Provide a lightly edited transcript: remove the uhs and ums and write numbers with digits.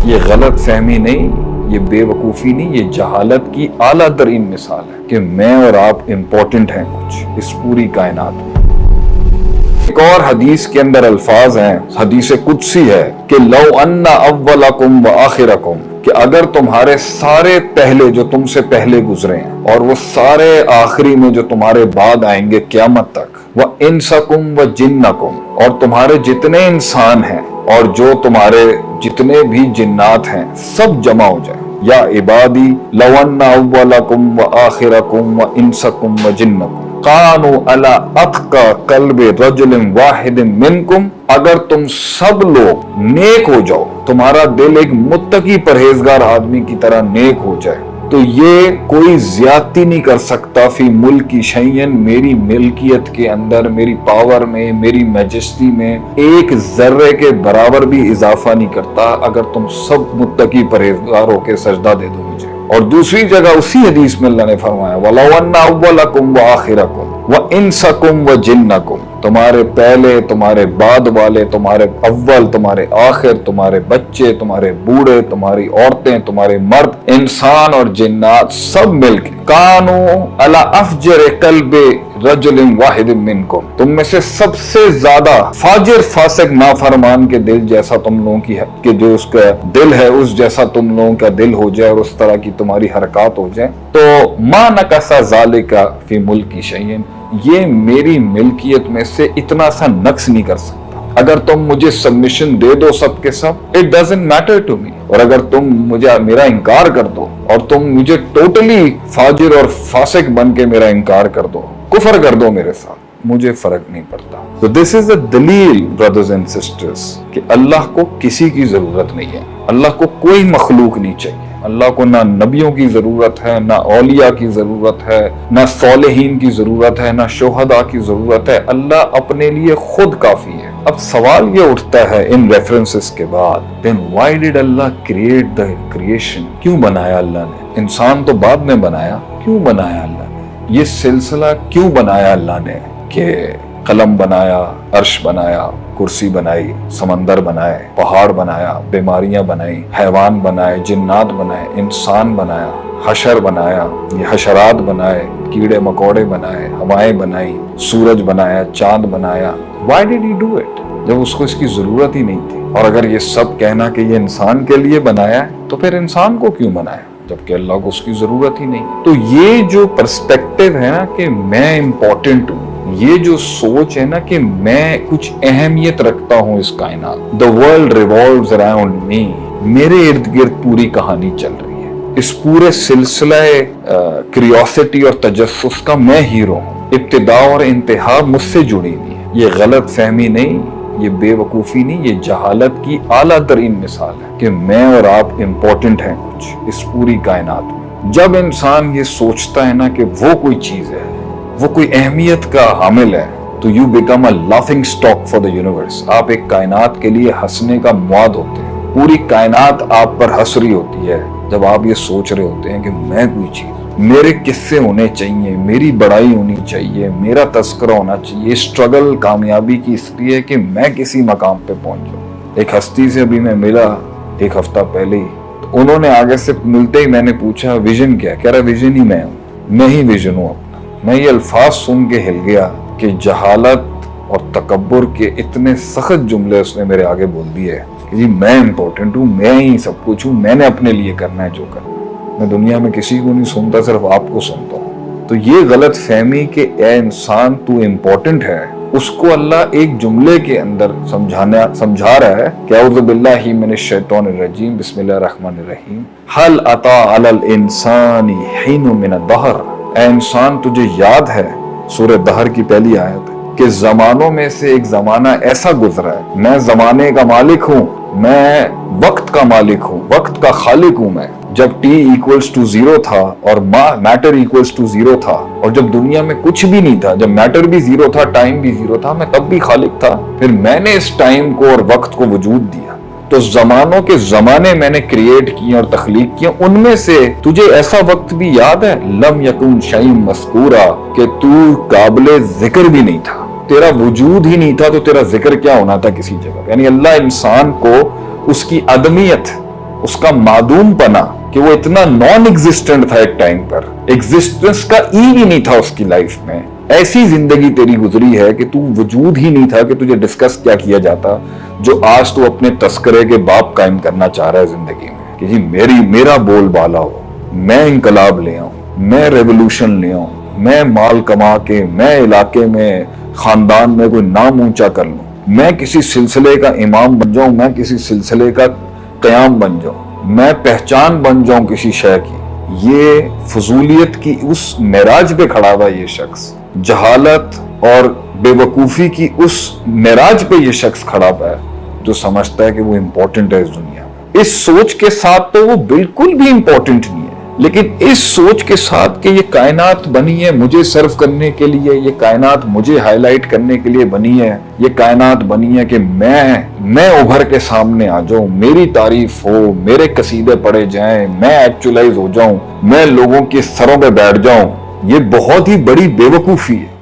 یہ غلط فہمی نہیں، یہ بے وقوفی نہیں، یہ جہالت کی اعلیٰ ترین مثال ہے کہ میں اور آپ امپورٹنٹ ہیں کچھ اس پوری کائنات میں۔ ایک اور حدیث کے اندر الفاظ ہیں، حدیث قدسی ہے کہ لو ان اولکم و آخرکم، کہ اگر تمہارے سارے پہلے جو تم سے پہلے گزرے ہیں اور وہ سارے آخری میں جو تمہارے بعد آئیں گے قیامت تک، و انسکم و جنکم، اور تمہارے جتنے انسان ہیں اور جو تمہارے جتنے بھی جنات ہیں سب جمع ہو جائیں، یا عبادی لو ان اولکم و آخرکم و انسکم و جنکم قانوا علی اتقى قلب رجل واحد منکم، اگر تم سب لوگ نیک ہو جاؤ، تمہارا دل ایک متقی پرہیزگار آدمی کی طرح نیک ہو جائے، تو یہ کوئی زیادتی نہیں کر سکتا فی ملکی شیئن، میری ملکیت کے اندر، میری پاور میں، میری میجسٹی میں ایک ذرے کے برابر بھی اضافہ نہیں کرتا اگر تم سب متقی پرہیزگار ہو کے سجدہ دے دو مجھے۔ اور دوسری جگہ اسی حدیث میں اللہ نے فرمایا وَلَوْ أَنَّ أَوَّلَكُمْ وَآخِرَكُمْ وَإِنسَكُمْ وَجِنَّكُمْ، تمہارے پہلے، تمہارے بعد والے، تمہارے اول، تمہارے آخر، تمہارے بچے، تمہارے بوڑھے، تمہاری عورتیں، تمہارے مرد، انسان اور جنات سب مل کے کانوا علی افجر قلب رجل واحد منکم، تم میں سے سب سے زیادہ فاجر فاسق نافرمان کے دل جیسا تم لوگوں کی ہے، کہ جو اس کا دل ہے اس جیسا تم لوگوں کا دل ہو جائے اور اس طرح کی تمہاری حرکات ہو جائیں، تو ما نقص ذالک فی ملکی شیئن، یہ میری ملکیت میں سے اتنا سا نقص نہیں کر سکتا۔ اگر تم مجھے سبمیشن دے دو سب کے سب، it doesn't matter to me, اور اگر تم مجھے میرا انکار کر دو اور تم مجھے ٹوٹلی فاجر اور فاسق بن کے میرا انکار کر دو، کفر کر دو میرے ساتھ، مجھے فرق نہیں پڑتا۔ تو دس از اے دلیل برادرز اینڈ سسٹرز کہ اللہ کو کسی کی ضرورت نہیں ہے، اللہ کو کوئی مخلوق نہیں چاہیے، اللہ کو نہ نبیوں کی ضرورت ہے، نہ اولیاء کی ضرورت ہے، نہ صالحین کی ضرورت ہے، نہ شہداء کی ضرورت ہے، اللہ اپنے لیے خود کافی ہے۔ اب سوال یہ اٹھتا ہے ان ریفرنسز کے بعد then why did Allah create the creation؟ کیوں بنایا اللہ نے؟ انسان تو بعد میں بنایا، کیوں بنایا اللہ نے؟ یہ سلسلہ کیوں بنایا اللہ نے کہ قلم بنایا، عرش بنایا، کرسی بنائی، سمندر بنائے، پہاڑ بنایا، بیماریاں بنائی، حیوان بنائے، جنات بنائے، انسان بنایا، حشر بنایا، یہ حشرات بنائے، کیڑے مکوڑے بنائے، ہوائیں بنائی، سورج بنایا، چاند بنایا۔ Why did he do it؟ جب اس کو اس کی ضرورت ہی نہیں تھی۔ اور اگر یہ سب کہنا کہ یہ انسان کے لیے بنایا ہے تو پھر انسان کو کیوں بنایا جبکہ اللہ کو اس کی ضرورت ہی نہیں؟ تو یہ جو پرسپیکٹیو ہے نا کہ میں امپورٹنٹ ہوں، یہ جو سوچ ہے نا کہ میں کچھ اہمیت رکھتا ہوں اس کائنات، the world revolves around me، میرے ارد گرد پوری کہانی چل رہی ہے، اس پورے سلسلہ کریوسٹی اور تجسس کا میں ہیرو ہوں، ابتدا اور انتہا مجھ سے جڑی ہوئی ہے۔ یہ غلط فہمی نہیں، یہ بے وقوفی نہیں، یہ جہالت کی اعلیٰ ترین مثال ہے کہ میں اور آپ امپورٹنٹ ہیں کچھ اس پوری کائنات میں۔ جب انسان یہ سوچتا ہے نا کہ وہ کوئی چیز ہے، وہ کوئی اہمیت کا حامل ہے، تو you become a laughing stock for the universe, آپ ایک کائنات کے لیے ہنسنے کا مواد ہوتے ہیں، پوری کائنات آپ پر ہنس رہی ہوتی ہے جب آپ یہ سوچ رہے ہوتے ہیں کہ میں کوئی چیز، میرے قصے ہونے چاہیے، میری بڑائی ہونی چاہیے، میرا تذکرہ ہونا چاہیے، اسٹرگل کامیابی کی اس لیے کہ میں کسی مقام پہ پہنچ جاؤں۔ ایک ہستی سے ابھی میں ملا ایک ہفتہ پہلے ہی، تو انہوں نے آگے سے ملتے ہی میں نے پوچھا ویژن کیا؟ کہہ رہا ویژن ہی میں ہوں، میں ہی ویژن ہوں اپنا۔ میں یہ الفاظ سن کے ہل گیا کہ جہالت اور تکبر کے اتنے سخت جملے اس نے میرے آگے بول دیے کہ جی میں امپورٹنٹ ہوں، میں ہی سب کچھ ہوں، میں نے اپنے لیے کرنا ہے جو کرنا ہے، میں دنیا میں کسی کو نہیں سنتا، صرف آپ کو سنتا ہوں۔ تو یہ غلط فہمی کہ اے انسان تو امپورٹنٹ ہے، اس کو اللہ ایک جملے کے اندر سمجھا رہا ہے کہ اعوذ باللہ من الشیطان الرجیم، بسم اللہ الرحمن الرحیم، هل اتى على الانسان حین من الدہر، اے انسان تجھے یاد ہے، سورہ دہر کی پہلی آیت ہے، کہ زمانوں میں سے ایک زمانہ ایسا گزرا ہے، میں زمانے کا مالک ہوں، میں وقت کا مالک ہوں، وقت کا خالق ہوں میں، جب t equals to 0 تھا اور میٹر equals to 0 تھا، اور جب دنیا میں کچھ بھی نہیں تھا، جب میٹر بھی 0 تھا، ٹائم بھی 0 تھا، میں تب بھی خالق تھا، پھر میں نے اس ٹائم کو اور وقت کو وجود دیا، تو زمانوں کے زمانے میں نے کریٹ کیے اور تخلیق کیا، ان میں سے تجھے ایسا وقت بھی یاد ہے لم یکن شیء مذکورا، کہ تو قابل ذکر بھی نہیں تھا، تیرا وجود ہی نہیں تھا، تو تیرا ذکر کیا ہونا تھا کسی جگہ؟ یعنی اللہ انسان کو اس کی عدمیت اس کا معدوم پنا کہ وہ اتنا نان ایگزسٹنٹ تھا ایک ٹائم پر, ایگزسٹنس کا ای بھی نہیں تھا اس کی لائف میں. ایسی زندگی تیری گزری ہے کہ تو وجود ہی نہیں تھا کہ تجھے ڈسکس کیا کیا جاتا, جو آج تو اپنے تذکرے کے باب قائم کرنا چاہ رہا ہے زندگی میں کہ جی میرا بول بالا ہو, میں انقلاب لے آؤں, میں ریولوشن لے آؤں, میں مال کما کے میں علاقے میں خاندان میں کوئی نام اونچا کر لوں, میں کسی سلسلے کا امام بن جاؤں, میں کسی سلسلے کا قیام بن جاؤں, میں پہچان بن جاؤں کسی شے کی. یہ فضولیت کی اس معراج پہ کھڑا ہوا یہ شخص, جہالت اور بے وقوفی کی اس معراج پہ یہ شخص کھڑا ہوا ہے جو سمجھتا ہے کہ وہ امپورٹنٹ ہے اس دنیا میں. اس سوچ کے ساتھ تو وہ بالکل بھی امپورٹنٹ نہیں ہے, لیکن اس سوچ کے ساتھ کہ یہ کائنات بنی ہے مجھے سرو کرنے کے لیے, یہ کائنات مجھے ہائی لائٹ کرنے کے لیے بنی ہے, یہ کائنات بنی ہے کہ میں ابھر کے سامنے آ جاؤں, میری تعریف ہو, میرے قصیدے پڑھے جائیں, میں ایکچولائز ہو جاؤں, میں لوگوں کے سروں پہ بیٹھ جاؤں, یہ بہت ہی بڑی بے وقوفی ہے.